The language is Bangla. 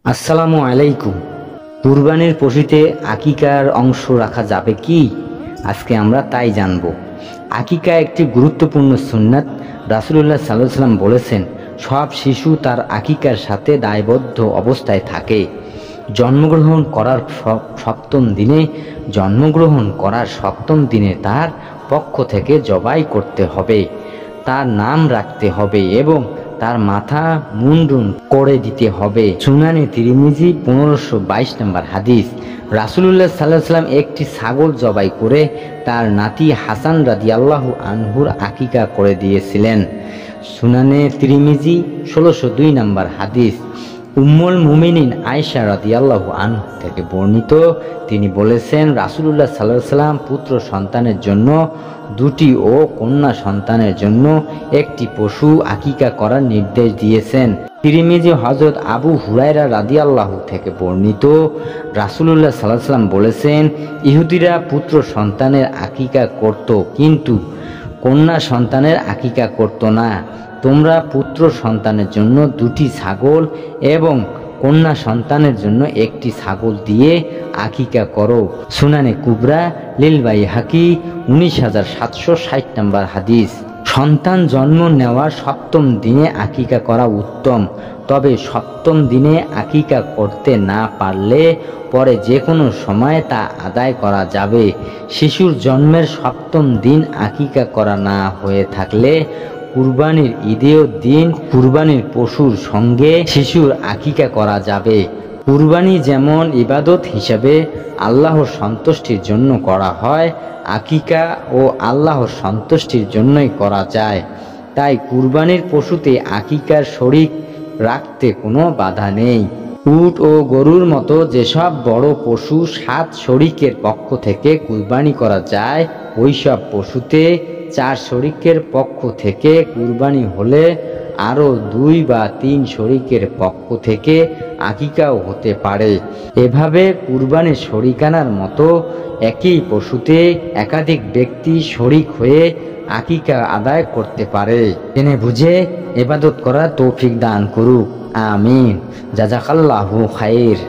আসসালামু আলাইকুম। কুরবানির পশুতে আকিকার অংশ রাখা যাবে কি? আজকে আমরা তাই জানব। আকিকা একটি গুরুত্বপূর্ণ সুন্নাত। রাসূলুল্লাহ সাল্লাল্লাহু আলাইহি ওয়াসাল্লাম বলেছেন, সব শিশু তার আকিকার সাথে দায়বদ্ধ অবস্থায় থাকে। জন্মগ্রহণ করার সপ্তম দিনে তার পক্ষ থেকে জবাই করতে হবে, তার নাম রাখতে হবে এবং তার মাথা মুন্ডন করে দিতে হবে। সুনানে তিরমিজি 1522 নম্বর হাদিস। রাসূলুল্লাহ সাল্লাল্লাহু আলাইহি ওয়াসাল্লাম একটি ছাগল জবাই করে তার নাতি হাসান রাদিয়াল্লাহু আনহুর আকিকা করে দিয়েছিলেন। সুনানে তিরমিজি 1602 নম্বর হাদিস। উম্মুল মুমিনিন আয়েশা রাদিয়াল্লাহু আনহা থেকে বর্ণিত, তিনি বলেছেন, রাসূলুল্লাহ সাল্লাল্লাহু আলাইহি ওয়াসাল্লাম পুত্র সন্তানের জন্য দুটি ও কন্যা সন্তানের জন্য একটি পশু আকিকা করার নির্দেশ দিয়েছেন। তিরমিজি হযরত আবু হুরায়রা রাদিয়াল্লাহু থেকে বর্ণিত, রাসূলুল্লাহ সাল্লাল্লাহু আলাইহি ওয়াসাল্লাম বলেছেন, ইহুদিরা পুত্র সন্তানের আকিকা করত কিন্তু কন্যা সন্তানের আকিকা করত না। তোমরা পুত্র সন্তানের জন্য দুটি ছাগল এবং কন্যা সন্তানের জন্য একটি ছাগল দিয়ে আকিকা করো। সুনানে কুবরা লিল বাইহাকি 19760 নম্বর হাদিস। সন্তান জন্ম নেওয়ার সপ্তম দিনে আকিকা করা উত্তম, তবে সপ্তম দিনে আকিকা করতে না পারলে পরে যে কোনো সময় তা আদায় করা যাবে। শিশুর জন্মের সপ্তম দিন আকিকা করা না হয়ে থাকলে কুরবানির ঈদের দিন কুরবানির পশুর সঙ্গে শিশুর আকিকা করা যাবে। কুরবানি যেমন ইবাদত হিসাবে আল্লাহর সন্তুষ্টির জন্য করা হয়, আকিকা ও আল্লাহর সন্তুষ্টির জন্যই করা যায়। তাই কুরবানির পশুতে আকিকার শরীক রাখতে কোনো বাধা নেই। উট ও গরুর মতো যেসব বড় পশু 7 শরীকের পক্ষ থেকে কুরবানি করা যায়, ওইসব পশুতে 4 শরীকের পক্ষ থেকে কুরবানি হলে আরও 2 বা 3 শরীকের পক্ষ থেকে আকিকাও হতে পারে। এভাবে কুরবানির শরীকানার মতো একই পশুতে একাধিক ব্যক্তি শরীক হয়ে আকিকা আদায় করতে পারে। জেনে বুঝে ইবাদত করার তৌফিক দান করুক, আমিন। জাযাকাল্লাহু খাইর।